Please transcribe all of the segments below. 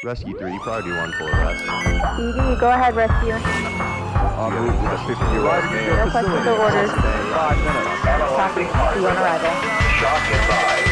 Rescue 3, you probably do one full arrest. PD, go ahead, rescue. That's 50-year-old man. Requesting the orders. 5 minutes. Copy. See you on arrival. Shock advised.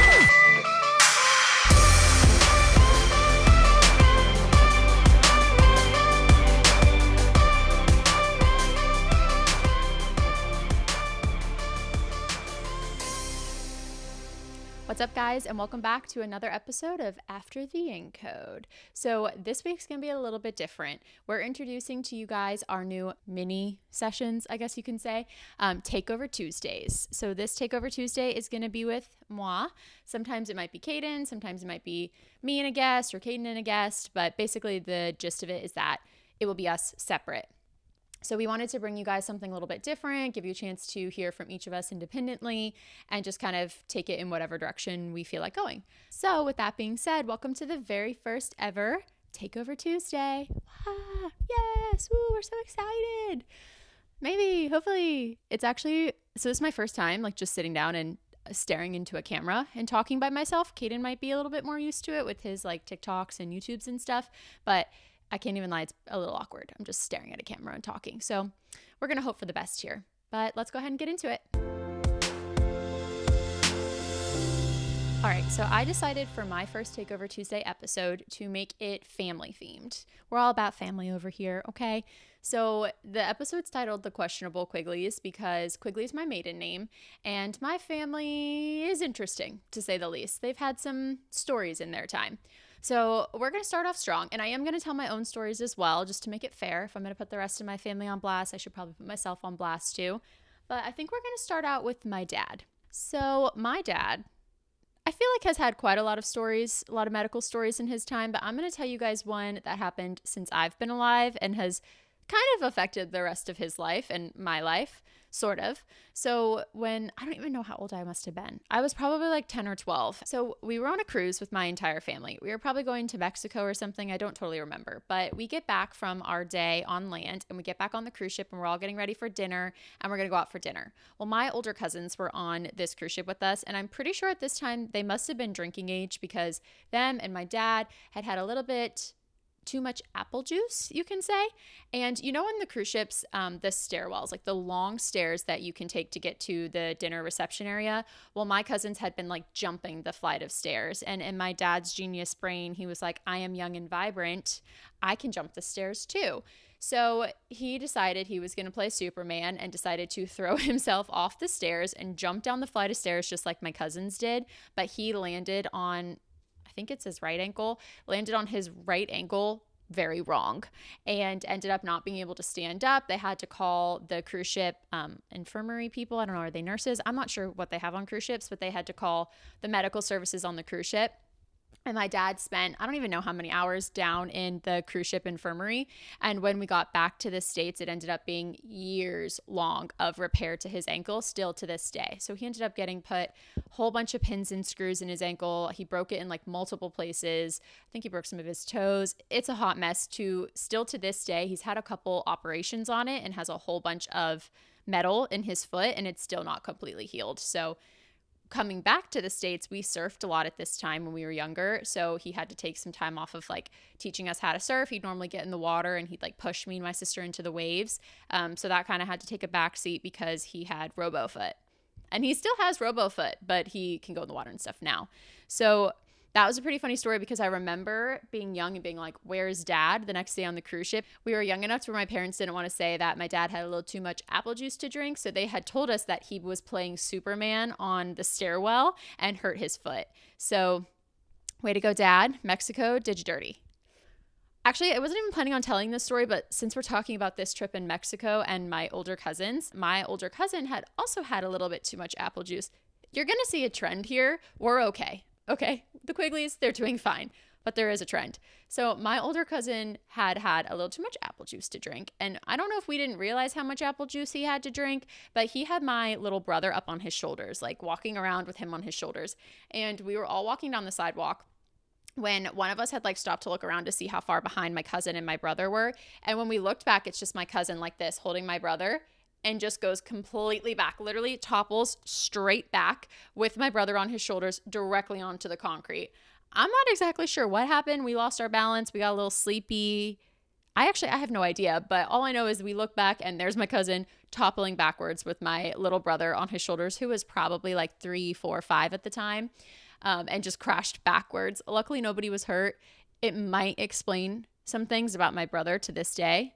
What's up, guys, and welcome back to another episode of After the Encode. So this week's gonna be a little bit different. We're introducing to you guys our new mini sessions, I guess you can say, Takeover Tuesdays. So this Takeover Tuesday is gonna be with moi. Sometimes it might be Caden, sometimes it might be me and a guest or Caden and a guest, but basically the gist of it is that it will be us separate. So we wanted to bring you guys something a little bit different, give you a chance to hear from each of us independently, and just kind of take it in whatever direction we feel like going. So with that being said, welcome to the very first ever Takeover Tuesday. Ah, yes, woo, we're so excited. Maybe, hopefully, it's actually, so this is my first time like just sitting down and staring into a camera and talking by myself. Caden might be a little bit more used to it with his like TikToks and YouTubes and stuff, but I can't even lie, it's a little awkward. I'm just staring at a camera and talking. So we're going to hope for the best here. But let's go ahead and get into it. All right, so I decided for my first Takeover Tuesday episode to make it family themed. We're all about family over here, okay? So the episode's titled The Questionable Quigleys because Quigley is my maiden name, and my family is interesting, to say the least. They've had some stories in their time. So we're going to start off strong, and I am going to tell my own stories as well, just to make it fair. If I'm going to put the rest of my family on blast, I should probably put myself on blast too. But I think we're going to start out with my dad. So my dad, I feel like has had quite a lot of stories, a lot of medical stories in his time, but I'm going to tell you guys one that happened since I've been alive and has kind of affected the rest of his life and my life, sort of. So when, I don't even know how old I must have been. I was probably like 10 or 12. So we were on a cruise with my entire family. We were probably going to Mexico or something. I don't totally remember. But we get back from our day on land and we get back on the cruise ship and we're all getting ready for dinner and we're going to go out for dinner. Well, my older cousins were on this cruise ship with us. And I'm pretty sure at this time they must have been drinking age because them and my dad had had a little bit too much apple juice, you can say. And you know, on the cruise ships, the stairwells, like the long stairs that you can take to get to the dinner reception area. Well, my cousins had been like jumping the flight of stairs. And in my dad's genius brain, he was like, I am young and vibrant. I can jump the stairs too. So he decided he was going to play Superman and decided to throw himself off the stairs and jump down the flight of stairs just like my cousins did. But he landed on, I think it's his right ankle, landed on his right ankle very wrong and ended up not being able to stand up. They had to call the cruise ship infirmary people. I don't know, are they nurses? I'm not sure what they have on cruise ships, but they had to call the medical services on the cruise ship. And my dad spent, I don't even know how many hours down in the cruise ship infirmary. And when we got back to the States, it ended up being years long of repair to his ankle still to this day. So he ended up getting put a whole bunch of pins and screws in his ankle. He broke it in like multiple places. I think he broke some of his toes. It's a hot mess still to this day. He's had a couple operations on it and has a whole bunch of metal in his foot and it's still not completely healed. So coming back to the States, we surfed a lot at this time when we were younger. So he had to take some time off of like teaching us how to surf. He'd normally get in the water and he'd like push me and my sister into the waves. So that kind of had to take a back seat because he had robofoot. And he still has robofoot, but he can go in the water and stuff now. So that was a pretty funny story because I remember being young and being like, where's dad? The next day on the cruise ship, we were young enough to where my parents didn't want to say that my dad had a little too much apple juice to drink. So they had told us that he was playing Superman on the stairwell and hurt his foot. So way to go, dad. Mexico did you dirty. Actually, I wasn't even planning on telling this story, but since we're talking about this trip in Mexico and my older cousins, my older cousin had also had a little bit too much apple juice. You're going to see a trend here. We're okay. Okay, the Quigleys, they're doing fine, but there is a trend. So my older cousin had a little too much apple juice to drink, and I don't know if we didn't realize how much apple juice he had to drink, but he had my little brother up on his shoulders, like walking around with him on his shoulders, and we were all walking down the sidewalk when one of us had like stopped to look around to see how far behind my cousin and my brother were, and when we looked back, it's just my cousin like this holding my brother, and just goes completely back, literally topples straight back with my brother on his shoulders directly onto the concrete. I'm not exactly sure what happened. We lost our balance. We got a little sleepy. I have no idea, but all I know is we look back and there's my cousin toppling backwards with my little brother on his shoulders, who was probably like 3, 4, 5 at the time, and just crashed backwards. Luckily, nobody was hurt. It might explain some things about my brother to this day.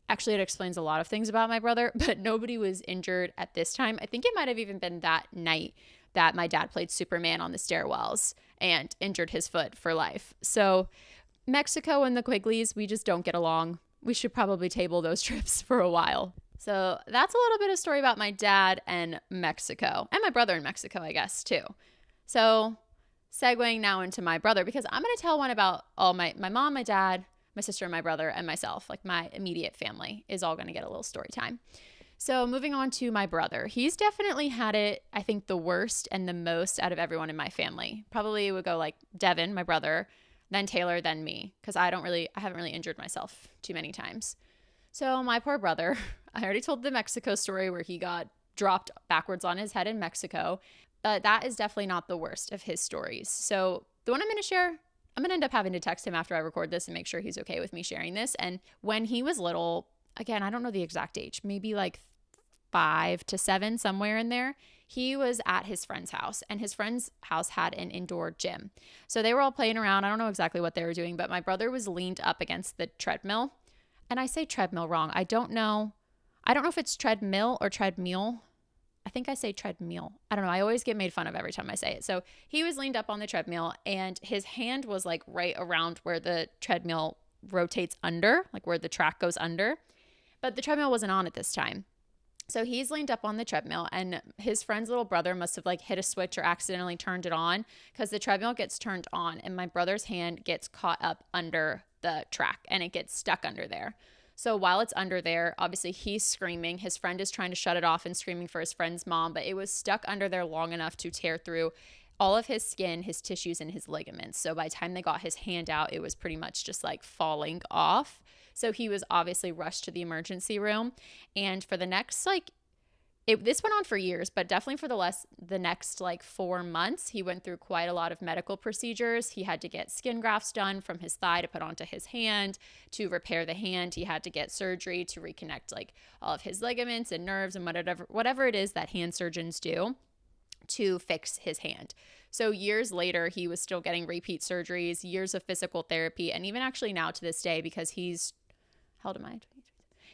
Actually, it explains a lot of things about my brother, but nobody was injured at this time. I think it might have even been that night that my dad played Superman on the stairwells and injured his foot for life. So Mexico and the Quigleys, we just don't get along. We should probably table those trips for a while. So that's a little bit of story about my dad and Mexico, and my brother in Mexico, I guess, too. So segueing now into my brother, because I'm going to tell one about all my mom, my dad, my sister, and my brother, and myself. Like my immediate family is all going to get a little story time. So moving on to my brother, he's definitely had it, I think, the worst and the most out of everyone in my family. Probably would go like Devin, my brother, then Taylor, then me, because I haven't really injured myself too many times. So my poor brother, I already told the Mexico story where he got dropped backwards on his head in Mexico, but that is definitely not the worst of his stories. So the one I'm going to share, I'm going to end up having to text him after I record this and make sure he's okay with me sharing this. And when he was little, again, I don't know the exact age, maybe like 5 to 7, somewhere in there, he was at his friend's house, and his friend's house had an indoor gym. So they were all playing around. I don't know exactly what they were doing, but my brother was leaned up against the treadmill. And I say treadmill wrong. I don't know if it's treadmill or treadmill. I think I say treadmill. I don't know. I always get made fun of every time I say it. So he was leaned up on the treadmill, and his hand was like right around where the treadmill rotates under, like where the track goes under. But the treadmill wasn't on at this time. So he's leaned up on the treadmill, and his friend's little brother must have like hit a switch or accidentally turned it on, because the treadmill gets turned on and my brother's hand gets caught up under the track and it gets stuck under there. So while it's under there, obviously he's screaming. His friend is trying to shut it off and screaming for his friend's mom, but it was stuck under there long enough to tear through all of his skin, his tissues, and his ligaments. So by the time they got his hand out, it was pretty much just like falling off. So he was obviously rushed to the emergency room. And for the next, this went on for years, but definitely for the next 4 months, he went through quite a lot of medical procedures. He had to get skin grafts done from his thigh to put onto his hand to repair the hand. He had to get surgery to reconnect all of his ligaments and nerves and whatever it is that hand surgeons do to fix his hand. So years later, he was still getting repeat surgeries, years of physical therapy, and even actually now to this day, because how old am I?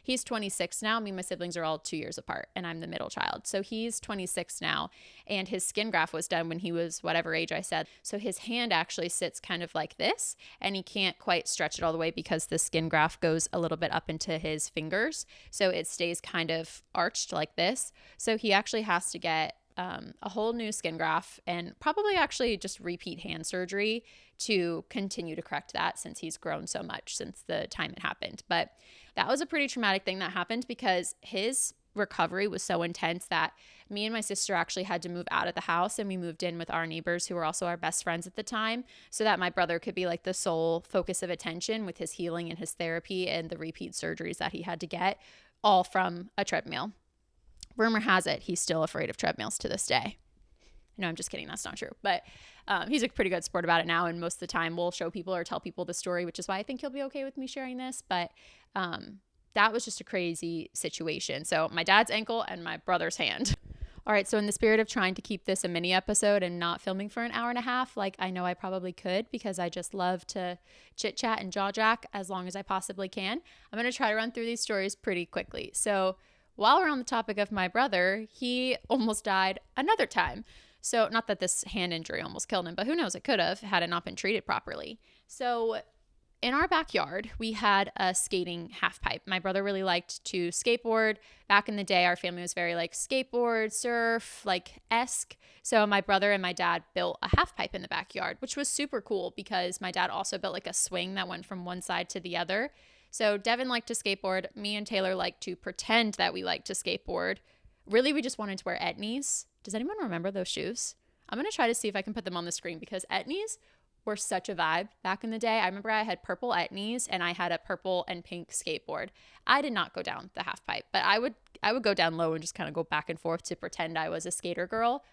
He's 26 now. Me and my siblings are all 2 years apart, and I'm the middle child. So he's 26 now, and his skin graft was done when he was whatever age I said. So his hand actually sits kind of like this, and he can't quite stretch it all the way because the skin graft goes a little bit up into his fingers. So it stays kind of arched like this. So he actually has to get a whole new skin graft and probably actually just repeat hand surgery to continue to correct that, since he's grown so much since the time it happened. But that was a pretty traumatic thing that happened, because his recovery was so intense that me and my sister actually had to move out of the house, and we moved in with our neighbors who were also our best friends at the time, so that my brother could be the sole focus of attention with his healing and his therapy and the repeat surgeries that he had to get, all from a treadmill. Rumor has it he's still afraid of treadmills to this day. No, I'm just kidding. That's not true. But he's a pretty good sport about it now. And most of the time we'll show people or tell people the story, which is why I think he'll be okay with me sharing this. But that was just a crazy situation. So my dad's ankle and my brother's hand. All right. So in the spirit of trying to keep this a mini episode and not filming for an hour and a half, I know I probably could, because I just love to chit chat and jaw jack as long as I possibly can, I'm going to try to run through these stories pretty quickly. So while we're on the topic of my brother, he almost died another time. So not that this hand injury almost killed him, but who knows, it could have had it not been treated properly. So in our backyard, we had a skating half pipe. My brother really liked to skateboard. Back in the day, our family was very skateboard, surf, esque. So my brother and my dad built a half pipe in the backyard, which was super cool, because my dad also built a swing that went from one side to the other. So Devin liked to skateboard. Me and Taylor liked to pretend that we liked to skateboard. Really, we just wanted to wear etnies. Does anyone remember those shoes? I'm going to try to see if I can put them on the screen, because etnies were such a vibe back in the day. I remember I had purple etnies and I had a purple and pink skateboard. I did not go down the half pipe, but I would go down low and just kind of go back and forth to pretend I was a skater girl.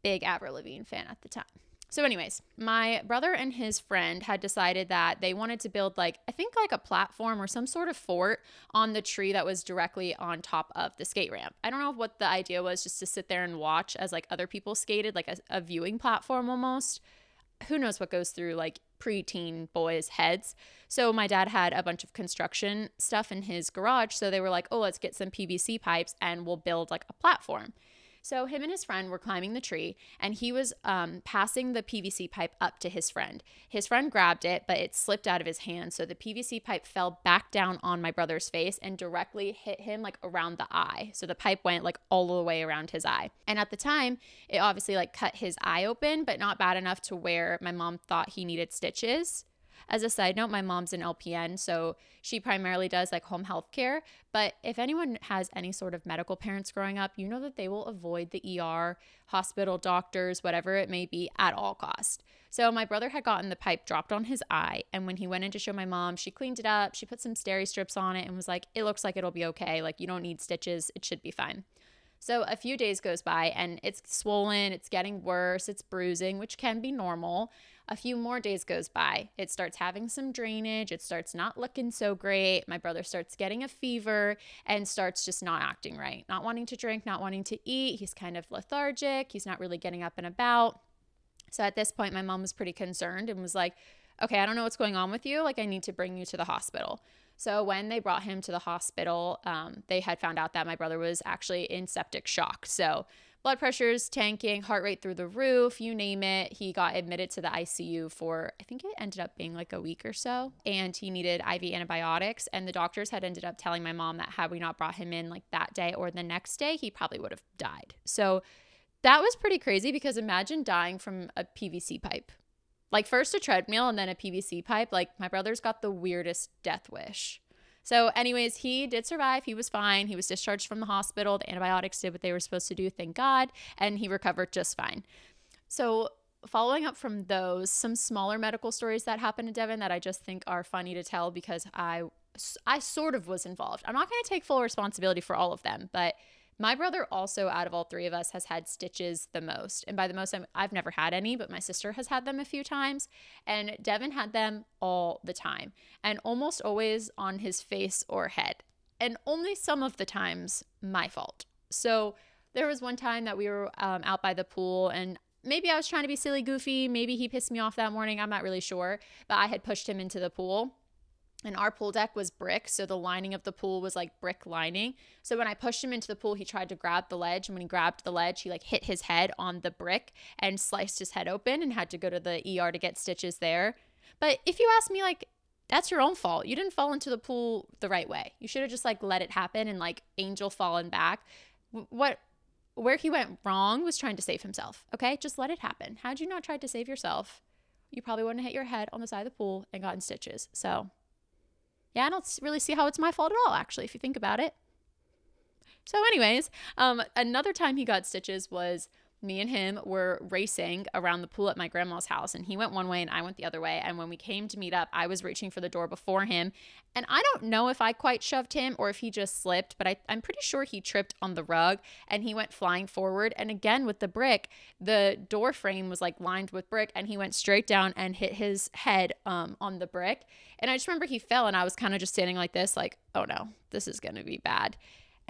Big Avril Lavigne fan at the time. So anyways, my brother and his friend had decided that they wanted to build like, I think like a platform or some sort of fort on the tree that was directly on top of the skate ramp. I don't know what the idea was, just to sit there and watch as like other people skated, like a viewing platform almost. Who knows what goes through like preteen boys' heads. So my dad had a bunch of construction stuff in his garage. So they were like, oh, let's get some PVC pipes and we'll build like a platform. So him and his friend were climbing the tree, and he was passing the PVC pipe up to his friend. His friend grabbed it, but it slipped out of his hand. So the PVC pipe fell back down on my brother's face and directly hit him like around the eye. So the pipe went like all the way around his eye. And at the time, it obviously like cut his eye open, but not bad enough to where my mom thought he needed stitches. As a side note, my mom's an LPN, so she primarily does like home health care. But if anyone has any sort of medical parents growing up, you know that they will avoid the ER, hospital, doctors, whatever it may be, at all cost. So my brother had gotten the pipe dropped on his eye, and when he went in to show my mom, she cleaned it up, she put some steri strips on it and was like, it looks like it'll be okay. Like, you don't need stitches, it should be fine. So a few days goes by and it's swollen, it's getting worse, it's bruising, which can be normal. A few more days goes by. It starts having some drainage. It starts not looking so great. My brother starts getting a fever and starts just not acting right. Not wanting to drink, not wanting to eat. He's kind of lethargic. He's not really getting up and about. So at this point, my mom was pretty concerned and was like, okay, I don't know what's going on with you. Like, I need to bring you to the hospital. So when they brought him to the hospital, they had found out that my brother was actually in septic shock. So blood pressure's tanking, heart rate through the roof, you name it. He got admitted to the ICU for, I think it ended up being like a week or so. And he needed IV antibiotics. And the doctors had ended up telling my mom that had we not brought him in like that day or the next day, he probably would have died. So that was pretty crazy, because imagine dying from a PVC pipe. Like, first a treadmill and then a PVC pipe. Like, my brother's got the weirdest death wish. So anyways, he did survive. He was fine. He was discharged from the hospital. The antibiotics did what they were supposed to do, thank God. And he recovered just fine. So following up from those, some smaller medical stories that happened to Devin that I just think are funny to tell, because I sort of was involved. I'm not going to take full responsibility for all of them, but my brother also, out of all three of us, has had stitches the most. And by the most, I've never had any, but my sister has had them a few times. And Devin had them all the time, and almost always on his face or head. And only some of the times my fault. So there was one time that we were out by the pool, and maybe I was trying to be silly goofy. Maybe he pissed me off that morning. I'm not really sure. But I had pushed him into the pool. And our pool deck was brick, so the lining of the pool was like brick lining. So when I pushed him into the pool, he tried to grab the ledge. And when he grabbed the ledge, he like hit his head on the brick and sliced his head open and had to go to the ER to get stitches there. But if you ask me, like, that's your own fault. You didn't fall into the pool the right way. You should have just like let it happen and like angel fallen back. Where he went wrong was trying to save himself. Okay, just let it happen. Had you not tried to save yourself, you probably wouldn't have hit your head on the side of the pool and gotten stitches. So yeah, I don't really see how it's my fault at all, actually, if you think about it. So anyways, another time he got stitches was me and him were racing around the pool at my grandma's house, and he went one way and I went the other way. And when we came to meet up, I was reaching for the door before him. And I don't know if I quite shoved him or if he just slipped, but I'm pretty sure he tripped on the rug and he went flying forward. And again, with the brick, the door frame was like lined with brick, and he went straight down and hit his head on the brick. And I just remember he fell, and I was kind of just standing like this, like, oh no, this is going to be bad.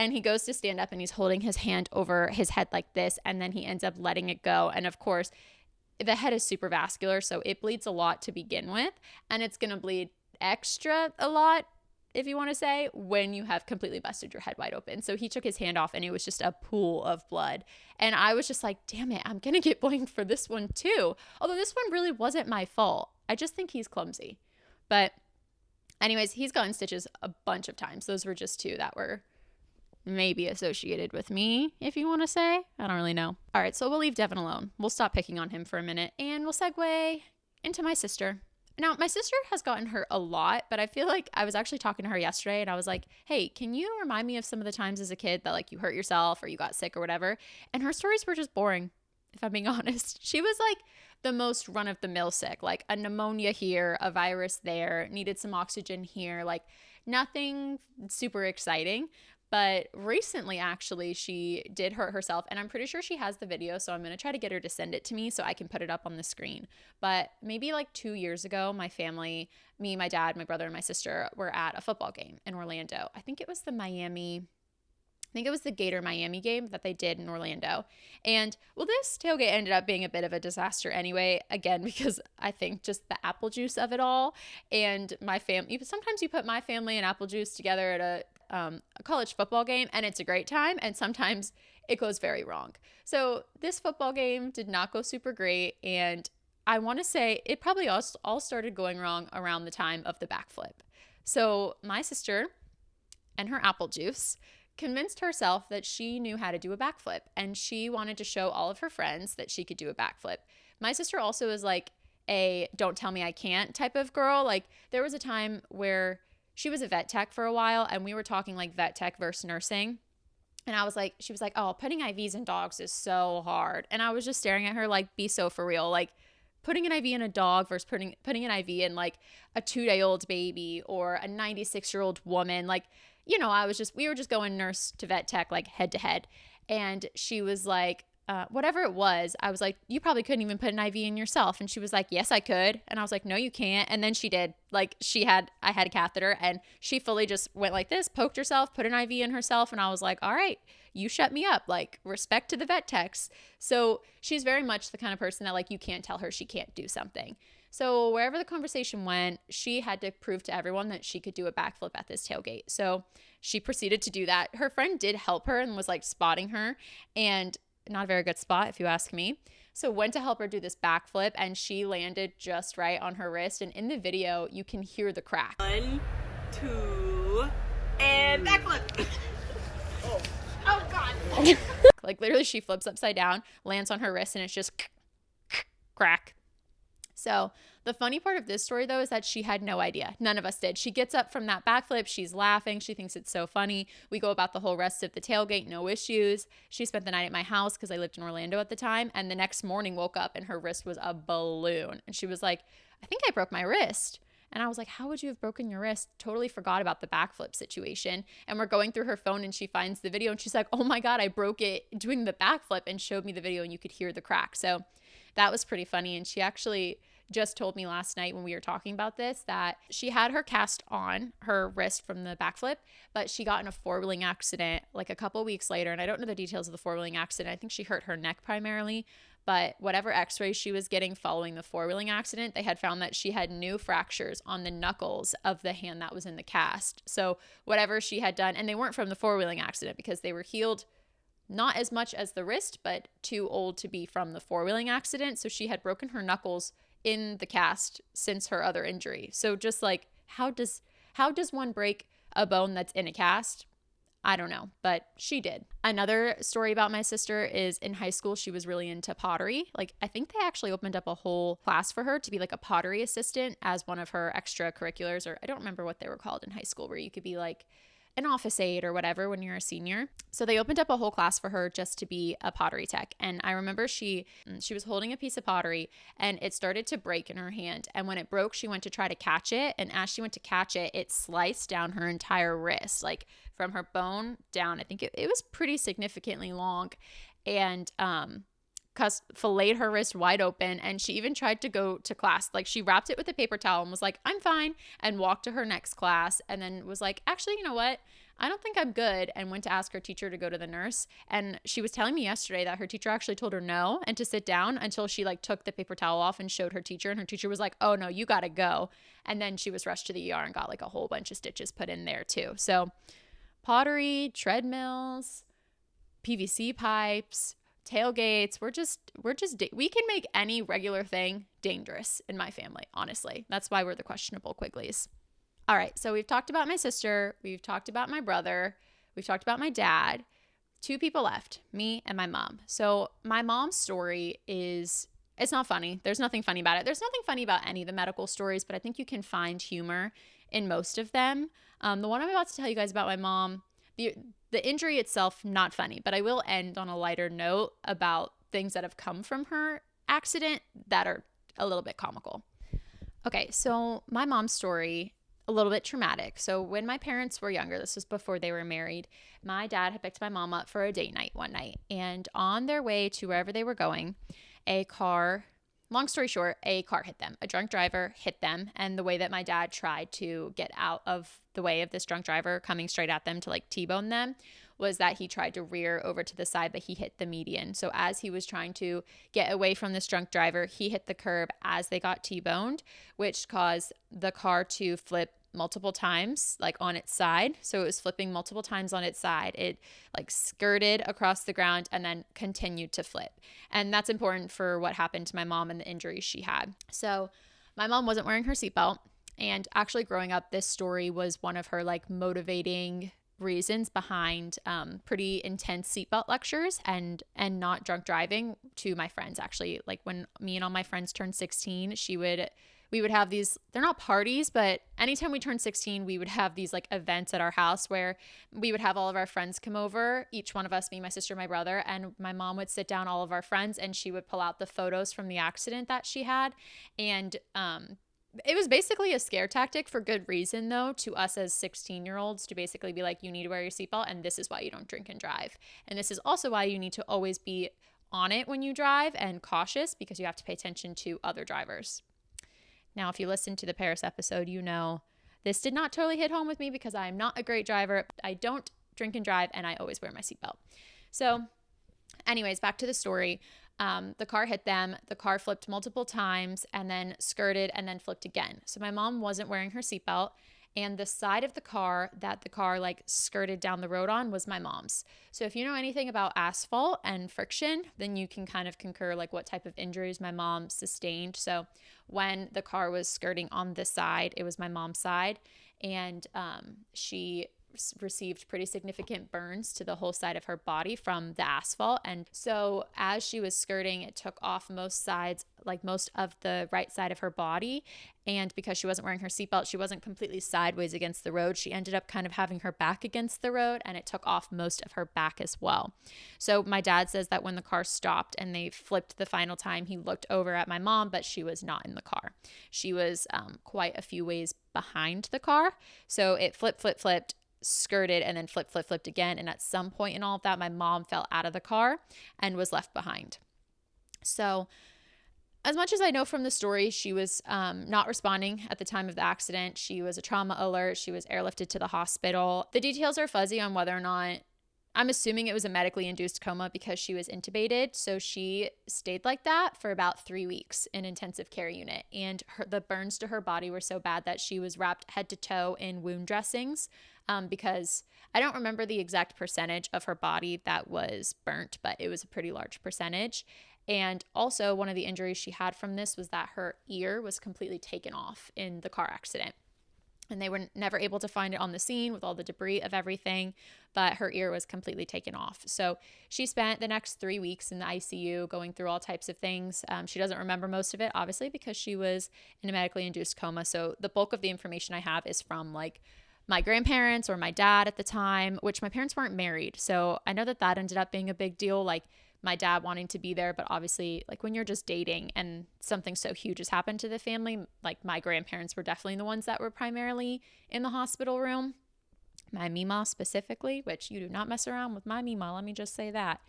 And he goes to stand up and he's holding his hand over his head like this, and then he ends up letting it go. And of course, the head is super vascular, so it bleeds a lot to begin with, and it's going to bleed extra a lot, if you want to say, when you have completely busted your head wide open. So he took his hand off and it was just a pool of blood. And I was just like, damn it, I'm going to get blamed for this one too. Although this one really wasn't my fault. I just think he's clumsy. But anyways, he's gotten stitches a bunch of times. Those were just two that were maybe associated with me, if you want to say. I don't really know. All right, so we'll leave Devin alone. We'll stop picking on him for a minute, and we'll segue into my sister. Now, my sister has gotten hurt a lot, but I feel like I was actually talking to her yesterday, and I was like, hey, can you remind me of some of the times as a kid that like you hurt yourself or you got sick or whatever? And her stories were just boring, if I'm being honest. She was like the most run-of-the-mill sick, like a pneumonia here, a virus there, needed some oxygen here, like nothing super exciting. But recently, actually, she did hurt herself, and I'm pretty sure she has the video, so I'm going to try to get her to send it to me so I can put it up on the screen. But maybe like 2 years ago, my family, me, my dad, my brother, and my sister were at a football game in Orlando. I think it was the Gator Miami game that they did in Orlando. And well, this tailgate ended up being a bit of a disaster anyway, again, because I think just the apple juice of it all. And my family, sometimes you put my family and apple juice together at a college football game and it's a great time, and sometimes it goes very wrong. So this football game did not go super great, and I want to say it probably all started going wrong around the time of the backflip. So my sister and her apple juice convinced herself that she knew how to do a backflip, and she wanted to show all of her friends that she could do a backflip. My sister also is like a don't tell me I can't type of girl. Like there was a time where she was a vet tech for a while, and we were talking like vet tech versus nursing. And she was like, oh, putting IVs in dogs is so hard. And I was just staring at her like, be so for real. Like putting an IV in a dog versus putting an IV in like a 2-day-old baby or a 96-year-old woman. Like, we were just going nurse to vet tech, like head to head. And she was like, whatever it was, I was like, you probably couldn't even put an IV in yourself. And she was like, yes, I could. And I was like, no, you can't. And then she did. Like I had a catheter, and she fully just went like this, poked herself, put an IV in herself. And I was like, all right, you shut me up. Like respect to the vet techs. So she's very much the kind of person that like, you can't tell her she can't do something. So wherever the conversation went, she had to prove to everyone that she could do a backflip at this tailgate. So she proceeded to do that. Her friend did help her and was like spotting her, and not a very good spot if you ask me. So went to help her do this backflip, and she landed just right on her wrist. And in the video, you can hear the crack. 1, 2, and backflip. Oh God. Like literally she flips upside down, lands on her wrist, and it's just crack. So the funny part of this story, though, is that she had no idea. None of us did. She gets up from that backflip. She's laughing. She thinks it's so funny. We go about the whole rest of the tailgate. No issues. She spent the night at my house because I lived in Orlando at the time. And the next morning woke up and her wrist was a balloon. And she was like, I think I broke my wrist. And I was like, how would you have broken your wrist? Totally forgot about the backflip situation. And we're going through her phone and she finds the video and she's like, oh my God, I broke it doing the backflip, and showed me the video and you could hear the crack. So that was pretty funny. And she actually just told me last night when we were talking about this that she had her cast on her wrist from the backflip, but she got in a four-wheeling accident like a couple weeks later. And I don't know the details of the four-wheeling accident. I think she hurt her neck primarily, but whatever x-rays she was getting following the four-wheeling accident, they had found that she had new fractures on the knuckles of the hand that was in the cast. So whatever she had done, and they weren't from the four-wheeling accident because they were healed not as much as the wrist, but too old to be from the four-wheeling accident. So she had broken her knuckles in the cast since her other injury. So just like, how does one break a bone that's in a cast? I don't know, but she did. Another story about my sister is in high school, she was really into pottery. Like, I think they actually opened up a whole class for her to be like a pottery assistant as one of her extracurriculars, or I don't remember what they were called in high school, where you could be like an office aide or whatever when you're a senior. So they opened up a whole class for her just to be a pottery tech. And I remember she was holding a piece of pottery and it started to break in her hand. And when it broke, she went to try to catch it. And as she went to catch it, it sliced down her entire wrist, like from her bone down. I think it was pretty significantly long, and filleted her wrist wide open. And she even tried to go to class. Like, she wrapped it with a paper towel and was like, I'm fine, and walked to her next class, and then was like, actually, you know what? I don't think I'm good, and went to ask her teacher to go to the nurse. And she was telling me yesterday that her teacher actually told her no and to sit down until she like took the paper towel off and showed her teacher, and her teacher was like, oh no, you gotta go. And then she was rushed to the ER and got like a whole bunch of stitches put in there too. So pottery, treadmills, PVC pipes, tailgates, we can make any regular thing dangerous in my family, honestly. That's why we're the questionable Quigleys. All right, so we've talked about my sister, we've talked about my brother, we've talked about my dad. 2 people left, me and my mom. So my mom's story it's not funny. There's nothing funny about it. There's nothing funny about any of the medical stories, but I think you can find humor in most of them. The one I'm about to tell you guys about my mom, the injury itself, not funny, but I will end on a lighter note about things that have come from her accident that are a little bit comical. Okay, so my mom's story, a little bit traumatic. So when my parents were younger, this was before they were married, my dad had picked my mom up for a date night one night. And on their way to wherever they were going, long story short, a car hit them. A drunk driver hit them. And the way that my dad tried to get out of the way of this drunk driver coming straight at them to like T-bone them was that he tried to rear over to the side, but he hit the median. So as he was trying to get away from this drunk driver, he hit the curb as they got T-boned, which caused the car to flip multiple times, like on its side. So it was flipping multiple times on its side. It like skirted across the ground and then continued to flip. And that's important for what happened to my mom and the injuries she had. So my mom wasn't wearing her seatbelt. And actually growing up, this story was one of her like motivating reasons behind pretty intense seatbelt lectures and not drunk driving to my friends. Actually, like when me and all my friends turned 16, we would have these, they're not parties, but anytime we turned 16, we would have these like events at our house where we would have all of our friends come over, each one of us, me, my sister, my brother, and my mom would sit down all of our friends and she would pull out the photos from the accident that she had. And it was basically a scare tactic for good reason, though, to us as 16-year-olds to basically be like, you need to wear your seatbelt and this is why you don't drink and drive. And this is also why you need to always be on it when you drive and cautious because you have to pay attention to other drivers. Now, if you listen to the Paris episode, you know this did not totally hit home with me because I'm not a great driver. I don't drink and drive and I always wear my seatbelt. So anyways, back to the story. The car hit them, the car flipped multiple times and then skirted and then flipped again. So my mom wasn't wearing her seatbelt and the side of the car that the car like skirted down the road on was my mom's. So if you know anything about asphalt and friction, then you can kind of concur like what type of injuries my mom sustained. So when the car was skirting on the side, it was my mom's side and she received pretty significant burns to the whole side of her body from the asphalt. And so as she was skirting, it took off most sides, like most of the right side of her body. And because she wasn't wearing her seatbelt, she wasn't completely sideways against the road. She ended up kind of having her back against the road and it took off most of her back as well. So my dad says that when the car stopped and they flipped the final time, he looked over at my mom, but she was not in the car. She was quite a few ways behind the car. So it flipped, skirted and then flipped again. And at some point in all of that, my mom fell out of the car and was left behind. So as much as I know from the story, she was not responding at the time of the accident. She was a trauma alert. She was airlifted to the hospital. The details are fuzzy on whether or not, I'm assuming it was a medically induced coma because she was intubated. So she stayed like that for about 3 weeks in intensive care unit. And the burns to her body were so bad that she was wrapped head to toe in wound dressings because I don't remember the exact percentage of her body that was burnt, but it was a pretty large percentage. And also one of the injuries she had from this was that her ear was completely taken off in the car accident. And they were never able to find it on the scene with all the debris of everything, but her ear was completely taken off. So she spent the next 3 weeks in the ICU going through all types of things. She doesn't remember most of it, obviously, because she was in a medically induced coma. So the bulk of the information I have is from like my grandparents or my dad at the time, which my parents weren't married. So I know that ended up being a big deal. Like my dad wanting to be there, but obviously like when you're just dating and something so huge has happened to the family, like my grandparents were definitely the ones that were primarily in the hospital room. My Mima specifically, which you do not mess around with my Mima, let me just say that.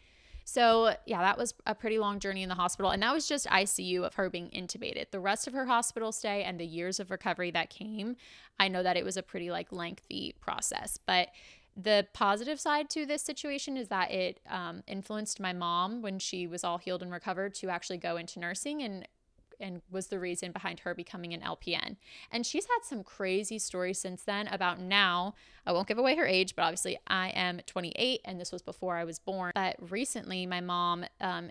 So yeah, that was a pretty long journey in the hospital. And that was just ICU of her being intubated. The rest of her hospital stay and the years of recovery that came, I know that it was a pretty like lengthy process. But the positive side to this situation is that it influenced my mom when she was all healed and recovered to actually go into nursing and was the reason behind her becoming an LPN. And she's had some crazy stories since then about now. I won't give away her age, but obviously I am 28 and this was before I was born. But recently my mom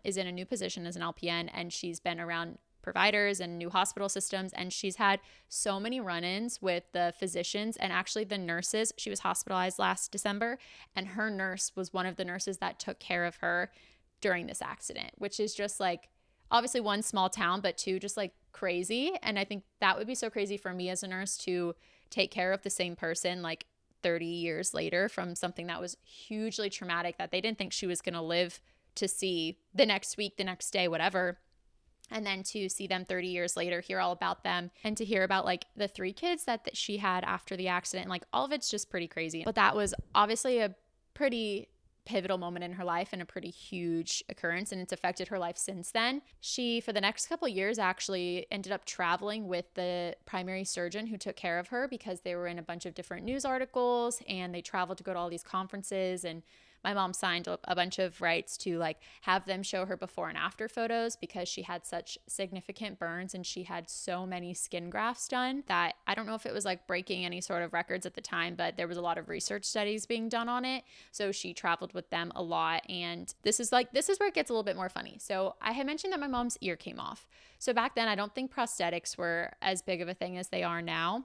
is in a new position as an LPN and she's been around providers and new hospital systems, and she's had so many run-ins with the physicians and actually the nurses. She was hospitalized last December and her nurse was one of the nurses that took care of her during this accident, which is just like obviously one, small town, but two, just like crazy. And I think that would be so crazy for me as a nurse to take care of the same person like 30 years later from something that was hugely traumatic that they didn't think she was going to live to see the next week, the next day, whatever. And then to see them 30 years later, hear all about them, and to hear about like the 3 kids that she had after the accident, like all of it's just pretty crazy. But that was obviously a pretty pivotal moment in her life and a pretty huge occurrence, and it's affected her life since then. She, for the next couple of years, actually ended up traveling with the primary surgeon who took care of her, because they were in a bunch of different news articles and they traveled to go to all these conferences, and my mom signed a bunch of rights to like have them show her before and after photos, because she had such significant burns and she had so many skin grafts done that I don't know if it was like breaking any sort of records at the time, but there was a lot of research studies being done on it. So she traveled with them a lot. And this is where it gets a little bit more funny. So I had mentioned that my mom's ear came off. So back then, I don't think prosthetics were as big of a thing as they are now.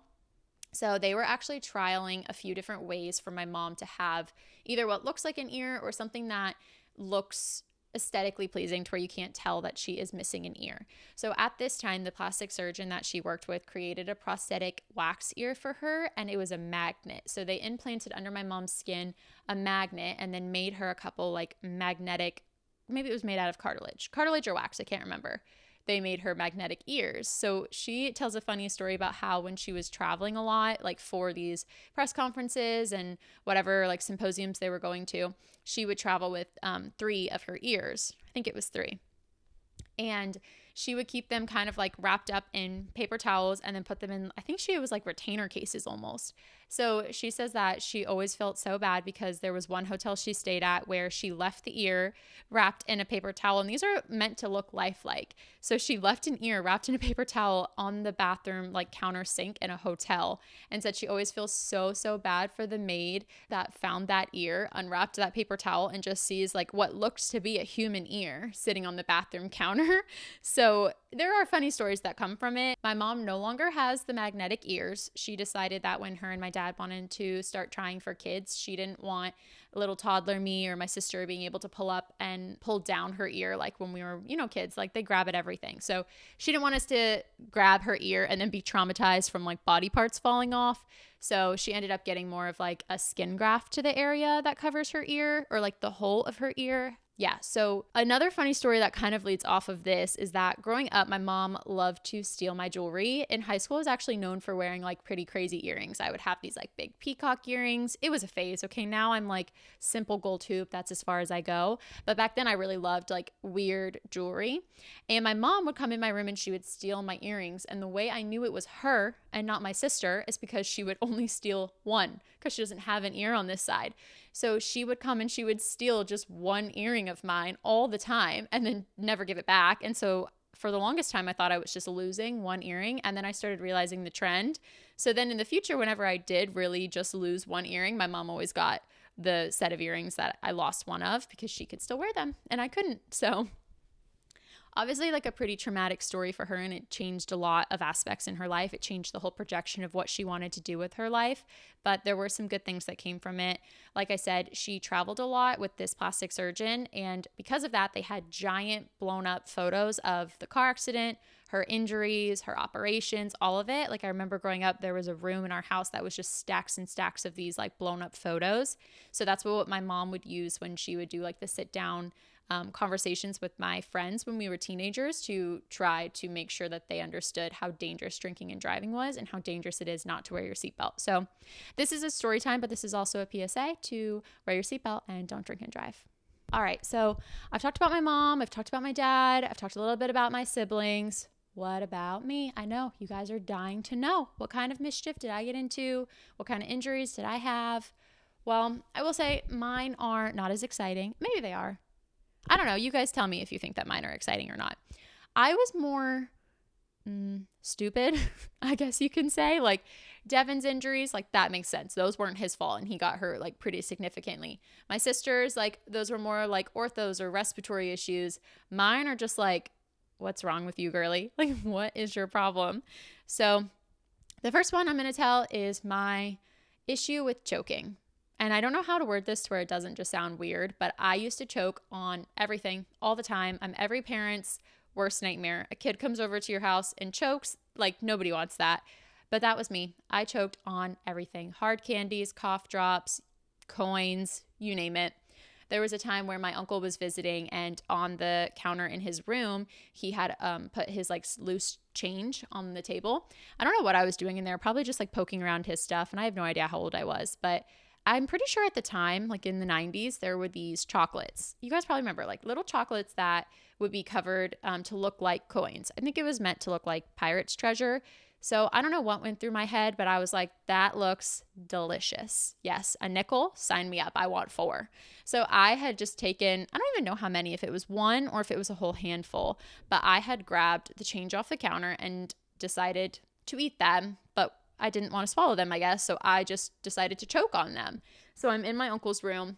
So they were actually trialing a few different ways for my mom to have either what looks like an ear or something that looks aesthetically pleasing to where you can't tell that she is missing an ear. So at this time, the plastic surgeon that she worked with created a prosthetic wax ear for her, and it was a magnet. So they implanted under my mom's skin a magnet and then made her a couple like magnetic, maybe it was made out of cartilage or wax, I can't remember. They made her magnetic ears. So she tells a funny story about how when she was traveling a lot, like for these press conferences and whatever like symposiums they were going to, she would travel with 3 of her ears. I think it was 3. And she would keep them kind of like wrapped up in paper towels and then put them in, I think it was like retainer cases almost. So she says that she always felt so bad because there was one hotel she stayed at where she left the ear wrapped in a paper towel. And these are meant to look lifelike. So she left an ear wrapped in a paper towel on the bathroom, like counter sink in a hotel, and said she always feels so, so bad for the maid that found that ear, unwrapped that paper towel, and just sees like what looks to be a human ear sitting on the bathroom counter. So there are funny stories that come from it. My mom no longer has the magnetic ears. She decided that when her and my dad wanted to start trying for kids, she didn't want little toddler me or my sister being able to pull up and pull down her ear like when we were, kids, like they grab at everything. So she didn't want us to grab her ear and then be traumatized from like body parts falling off. So she ended up getting more of like a skin graft to the area that covers her ear, or like the whole of her ear. Yeah, so another funny story that kind of leads off of this is that growing up, my mom loved to steal my jewelry. In high school, I was actually known for wearing like pretty crazy earrings. I would have these like big peacock earrings. It was a phase. Okay, now I'm like simple gold hoop. That's as far as I go. But back then I really loved like weird jewelry. And my mom would come in my room and she would steal my earrings. And the way I knew it was her and not my sister is because she would only steal one, because she doesn't have an ear on this side. So she would come and she would steal just one earring of mine all the time and then never give it back. And so for the longest time, I thought I was just losing one earring. And then I started realizing the trend. So then in the future, whenever I did really just lose one earring, my mom always got the set of earrings that I lost one of, because she could still wear them and I couldn't. So obviously like a pretty traumatic story for her, and it changed a lot of aspects in her life. It changed the whole projection of what she wanted to do with her life, but there were some good things that came from it. Like I said, she traveled a lot with this plastic surgeon, and because of that, they had giant blown up photos of the car accident, her injuries, her operations, all of it. Like I remember growing up, there was a room in our house that was just stacks and stacks of these like blown up photos. So that's what my mom would use when she would do like the sit down conversations with my friends when we were teenagers, to try to make sure that they understood how dangerous drinking and driving was and how dangerous it is not to wear your seatbelt. So this is a story time, but this is also a PSA to wear your seatbelt and don't drink and drive. All right, so I've talked about my mom, I've talked about my dad, I've talked a little bit about my siblings. What about me? I know you guys are dying to know. What kind of mischief did I get into? What kind of injuries did I have? Well, I will say mine are not as exciting. Maybe they are. I don't know. You guys tell me if you think that mine are exciting or not. I was more stupid, I guess you can say. Like Devin's injuries, like that makes sense. Those weren't his fault and he got hurt like pretty significantly. My sister's, like those were more like orthos or respiratory issues. Mine are just like, what's wrong with you, girly? Like, what is your problem? So the first one I'm going to tell is my issue with choking. And I don't know how to word this to where it doesn't just sound weird, but I used to choke on everything all the time. I'm every parent's worst nightmare. A kid comes over to your house and chokes, like nobody wants that. But that was me. I choked on everything. Hard candies, cough drops, coins, you name it. There was a time where my uncle was visiting, and on the counter in his room, he had put his like loose change on the table. I don't know what I was doing in there, probably just like poking around his stuff, and I have no idea how old I was, but I'm pretty sure at the time, like in the 90s, there were these chocolates. You guys probably remember, like little chocolates that would be covered to look like coins. I think it was meant to look like pirate's treasure. So I don't know what went through my head, but I was like, that looks delicious. Yes, a nickel, sign me up. I want 4. So I had just taken, I don't even know how many, if it was 1 or if it was a whole handful, but I had grabbed the change off the counter and decided to eat them, but I didn't want to swallow them, I guess. So I just decided to choke on them. So I'm in my uncle's room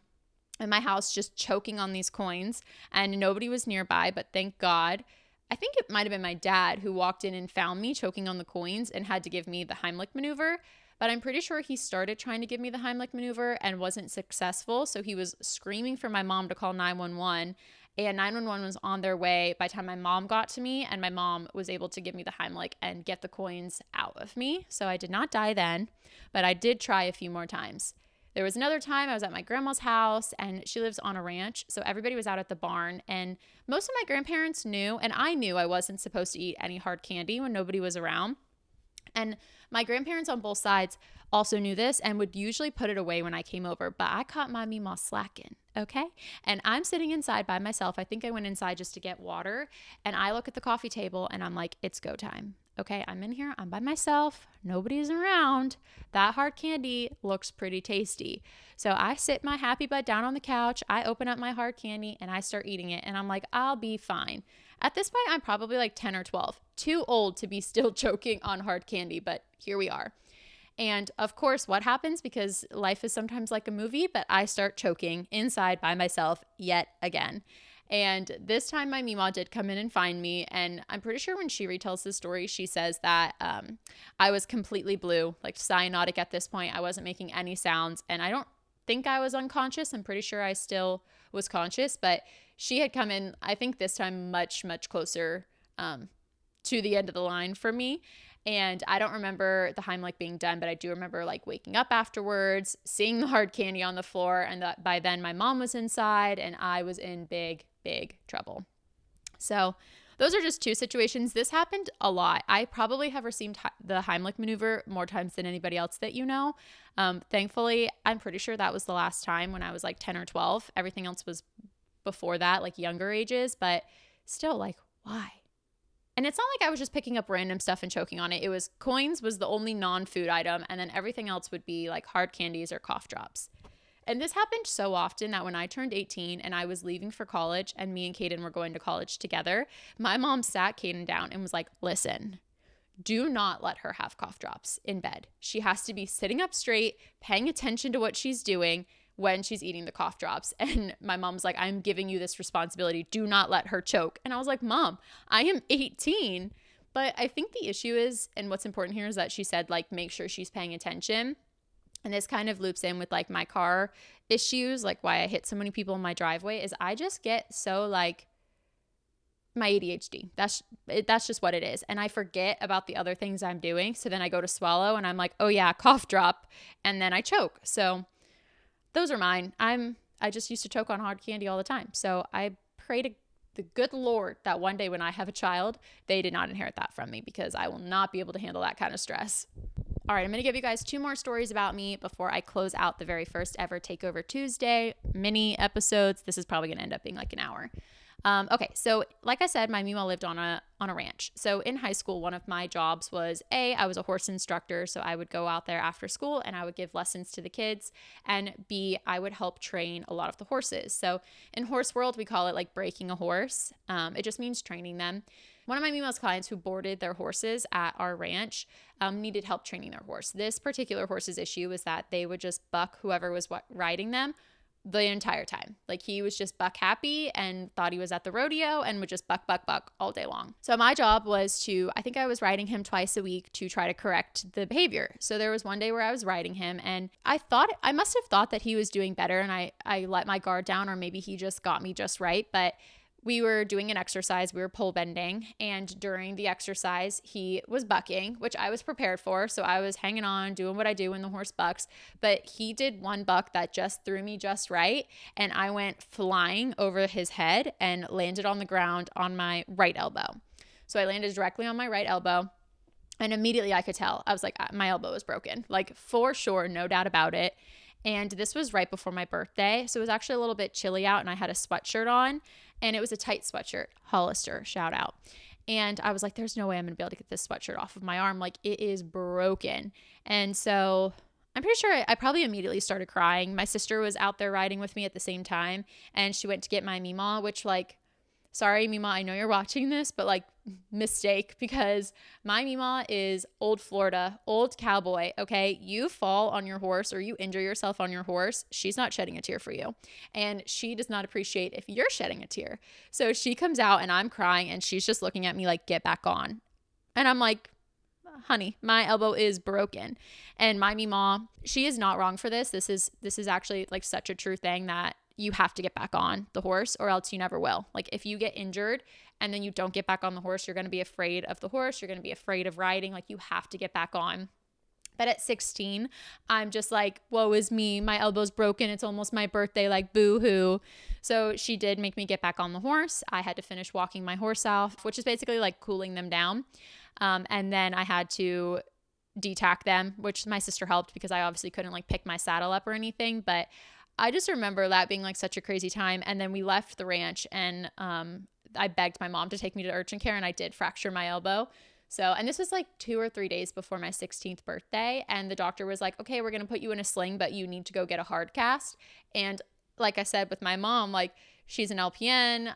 in my house just choking on these coins, and nobody was nearby, but thank God. I think it might have been my dad who walked in and found me choking on the coins and had to give me the Heimlich maneuver. But I'm pretty sure he started trying to give me the Heimlich maneuver and wasn't successful. So he was screaming for my mom to call 911. And 911 was on their way by the time my mom got to me. And my mom was able to give me the Heimlich and get the coins out of me. So I did not die then, but I did try a few more times. There was another time I was at my grandma's house, and she lives on a ranch. So everybody was out at the barn, and most of my grandparents knew, and I knew I wasn't supposed to eat any hard candy when nobody was around. And my grandparents on both sides also knew this and would usually put it away when I came over. But I caught my Meemaw slacking, okay? And I'm sitting inside by myself. I think I went inside just to get water. And I look at the coffee table and I'm like, it's go time. Okay, I'm in here. I'm by myself. Nobody's around. That hard candy looks pretty tasty. So I sit my happy butt down on the couch. I open up my hard candy and I start eating it. And I'm like, I'll be fine. At this point, I'm probably like 10 or 12. Too old to be still choking on hard candy, but here we are. And of course, what happens, because life is sometimes like a movie, but I start choking inside by myself yet again. And this time my Meemaw did come in and find me. And I'm pretty sure when she retells the story, she says that I was completely blue, like cyanotic at this point. I wasn't making any sounds. And I don't think I was unconscious. I'm pretty sure I still was conscious. But she had come in, I think this time much, much closer to the end of the line for me. And I don't remember the Heimlich being done, but I do remember like waking up afterwards, seeing the hard candy on the floor, and that by then my mom was inside and I was in big trouble. So those are just 2 situations. This happened a lot. I probably have received the Heimlich maneuver more times than anybody else that you know. Thankfully, I'm pretty sure that was the last time when I was like 10 or 12. Everything else was before that, like younger ages, but still, like, why? And it's not like I was just picking up random stuff and choking on it. It was coins was the only non-food item, and then everything else would be like hard candies or cough drops. And this happened so often that when I turned 18 and I was leaving for college and me and Caden were going to college together, my mom sat Caden down and was like, listen, do not let her have cough drops in bed. She has to be sitting up straight, paying attention to what she's doing when she's eating the cough drops. And my mom's like, I'm giving you this responsibility. Do not let her choke. And I was like, Mom, I am 18. But I think the issue is, and what's important here is that she said, like, make sure she's paying attention. And this kind of loops in with like my car issues, like why I hit so many people in my driveway, is I just get so like my ADHD. That's just what it is. And I forget about the other things I'm doing. So then I go to swallow and I'm like, oh yeah, cough drop. And then I choke. So those are mine. I just used to choke on hard candy all the time. So I pray to the good Lord that one day when I have a child, they did not inherit that from me, because I will not be able to handle that kind of stress. All right, I'm going to give you guys 2 more stories about me before I close out the very first ever Takeover Tuesday mini episodes. This is probably going to end up being like an hour. Okay, so like I said, my Meemaw lived on a ranch. So in high school, one of my jobs was I was a horse instructor. So I would go out there after school and I would give lessons to the kids, and B, I would help train a lot of the horses. So in horse world, we call it like breaking a horse. It just means training them. One of my Meemaw's clients who boarded their horses at our ranch needed help training their horse. This particular horse's issue was that they would just buck whoever was riding them the entire time. Like he was just buck happy and thought he was at the rodeo and would just buck all day long. So my job was to, I think I was riding him twice a week to try to correct the behavior. So there was one day where I was riding him and I must have thought that he was doing better and I let my guard down, or maybe he just got me just right. But we were doing an exercise, we were pole bending, and during the exercise, he was bucking, which I was prepared for. So I was hanging on, doing what I do when the horse bucks, but he did one buck that just threw me just right. And I went flying over his head and landed on the ground on my right elbow. So I landed directly on my right elbow. And immediately I could tell, I was like, my elbow is broken, like for sure, no doubt about it. And this was right before my birthday. So it was actually a little bit chilly out and I had a sweatshirt on and it was a tight sweatshirt. Hollister, shout out. And I was like, there's no way I'm going to be able to get this sweatshirt off of my arm. Like it is broken. And so I'm pretty sure I probably immediately started crying. My sister was out there riding with me at the same time and she went to get my Mima, which like, sorry, Mima, I know you're watching this, but like mistake because my Mima is old Florida, old cowboy, okay? You fall on your horse or you injure yourself on your horse, she's not shedding a tear for you. And she does not appreciate if you're shedding a tear. So she comes out and I'm crying and she's just looking at me like, get back on. And I'm like, honey, my elbow is broken. And my Mima, she is not wrong for this. This is actually like such a true thing that you have to get back on the horse or else you never will. Like if you get injured and then you don't get back on the horse, you're going to be afraid of the horse. You're going to be afraid of riding. Like you have to get back on. But at 16, I'm just like, woe is me. My elbow's broken. It's almost my birthday. Like boo hoo. So she did make me get back on the horse. I had to finish walking my horse off, which is basically like cooling them down. And then I had to detack them, which my sister helped because I obviously couldn't like pick my saddle up or anything. But I just remember that being like such a crazy time. And then we left the ranch and I begged my mom to take me to urgent care and I did fracture my elbow. So, and this was like 2 or 3 days before my 16th birthday. And the doctor was like, okay, we're going to put you in a sling, but you need to go get a hard cast. And like I said, with my mom, like she's an LPN.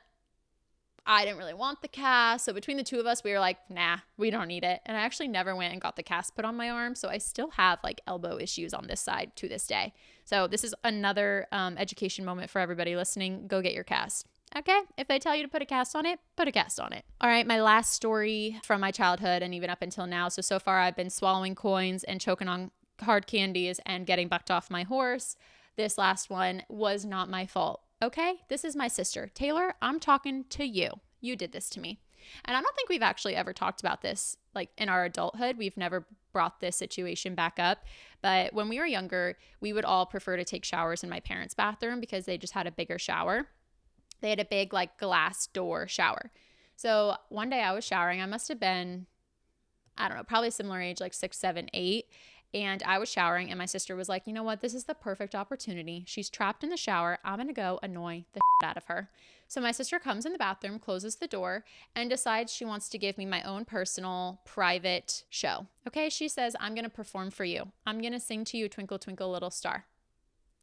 I didn't really want the cast. So between the two of us, we were like, nah, we don't need it. And I actually never went and got the cast put on my arm. So I still have like elbow issues on this side to this day. So this is another education moment for everybody listening. Go get your cast. Okay, if they tell you to put a cast on it, put a cast on it. All right, my last story from my childhood and even up until now. So far I've been swallowing coins and choking on hard candies and getting bucked off my horse. This last one was not my fault. Okay, this is my sister. Taylor, I'm talking to you. You did this to me. And I don't think we've actually ever talked about this like in our adulthood. We've never brought this situation back up. But when we were younger, we would all prefer to take showers in my parents' bathroom because they just had a bigger shower. They had a big like glass door shower. So one day I was showering. I must have been, I don't know, probably similar age, like 6, 7, 8. And I was showering and my sister was like, you know what? This is the perfect opportunity. She's trapped in the shower. I'm going to go annoy the out of her. So my sister comes in the bathroom, closes the door, and decides she wants to give me my own personal private show. Okay, she says, I'm going to perform for you. I'm going to sing to you Twinkle, Twinkle, Little Star.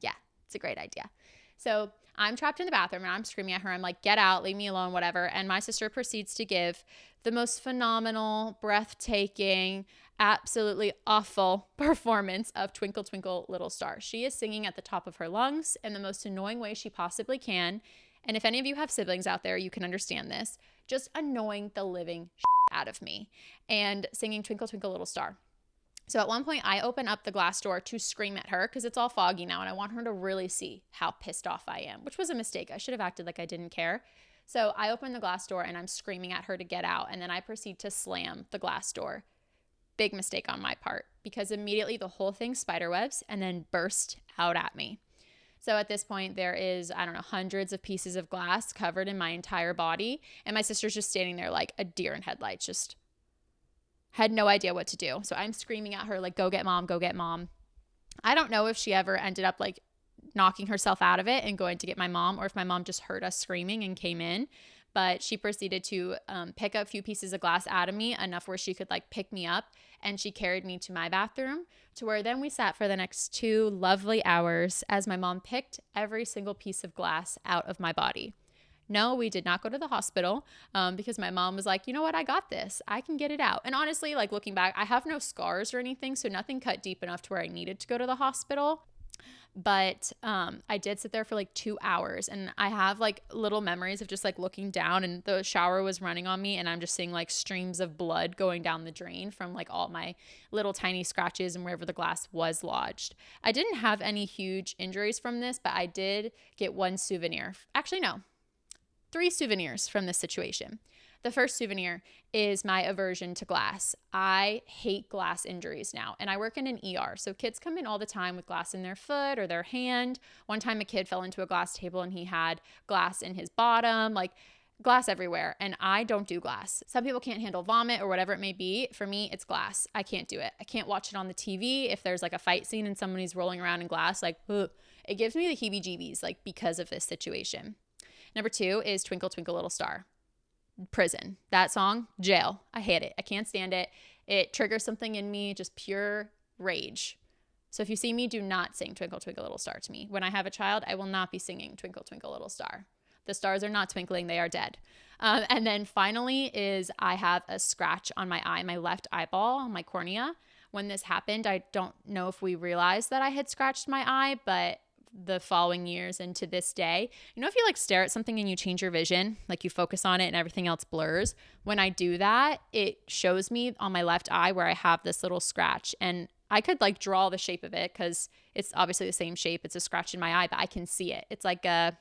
Yeah, it's a great idea. So I'm trapped in the bathroom and I'm screaming at her. I'm like, get out, leave me alone, whatever. And my sister proceeds to give the most phenomenal, breathtaking, absolutely awful performance of Twinkle, Twinkle, Little Star. She is singing at the top of her lungs in the most annoying way she possibly can. And if any of you have siblings out there, you can understand this. Just annoying the living out of me and singing Twinkle, Twinkle, Little Star. So at one point, I open up the glass door to scream at her because it's all foggy now and I want her to really see how pissed off I am, which was a mistake. I should have acted like I didn't care. So I open the glass door and I'm screaming at her to get out, and then I proceed to slam the glass door. Big mistake on my part because immediately the whole thing spiderwebs and then burst out at me. So at this point, there is, I don't know, hundreds of pieces of glass covered in my entire body, and my sister's just standing there like a deer in headlights, just had no idea what to do. So I'm screaming at her like, go get mom, go get mom. I don't know if she ever ended up like knocking herself out of it and going to get my mom, or if my mom just heard us screaming and came in. But she proceeded to pick up a few pieces of glass out of me, enough where she could like pick me up, and she carried me to my bathroom, to where then we sat for the next 2 lovely hours as my mom picked every single piece of glass out of my body. No, we did not go to the hospital because my mom was like, you know what? I got this. I can get it out. And honestly, like looking back, I have no scars or anything, so nothing cut deep enough to where I needed to go to the hospital. But I did sit there for like 2 hours, and I have like little memories of just like looking down, and the shower was running on me and I'm just seeing like streams of blood going down the drain from like all my little tiny scratches and wherever the glass was lodged. I didn't have any huge injuries from this, but I did get one souvenir. Actually, no. 3 souvenirs from this situation. The first souvenir is my aversion to glass. I hate glass injuries now, and I work in an ER, so kids come in all the time with glass in their foot or their hand. One time a kid fell into a glass table and he had glass in his bottom, like glass everywhere, and I don't do glass. Some people can't handle vomit or whatever it may be. For me, it's glass. I can't do it. I can't watch it on the TV. If there's like a fight scene and somebody's rolling around in glass, like, ugh, it gives me the heebie-jeebies, like, because of this situation. Number 2 is Twinkle Twinkle Little Star. Prison. That song, jail. I hate it. I can't stand it. It triggers something in me, just pure rage. So if you see me, do not sing Twinkle Twinkle Little Star to me. When I have a child, I will not be singing Twinkle Twinkle Little Star. The stars are not twinkling, they are dead. And then finally is I have a scratch on my eye, my left eyeball, my cornea. When this happened, I don't know if we realized that I had scratched my eye, but the following years and to this day, you know, if you like stare at something and you change your vision, like you focus on it and everything else blurs, when I do that, it shows me on my left eye where I have this little scratch, and I could like draw the shape of it because it's obviously the same shape. It's a scratch in my eye, but I can see it. It's like a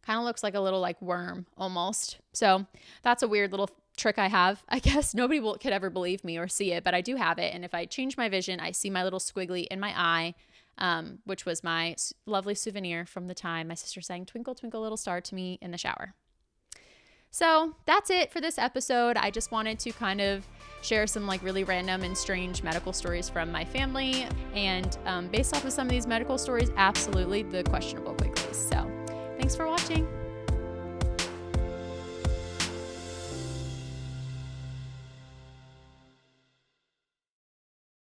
kind of looks like a little like worm almost. So that's a weird little trick I have. I guess nobody could ever believe me or see it, but I do have it. And if I change my vision, I see my little squiggly in my eye, which was my lovely souvenir from the time my sister sang Twinkle Twinkle Little Star to me in the shower. So that's it for this episode. I just wanted to kind of share some like really random and strange medical stories from my family. And based off of some of these medical stories, absolutely the questionable Quigleys. So thanks for watching.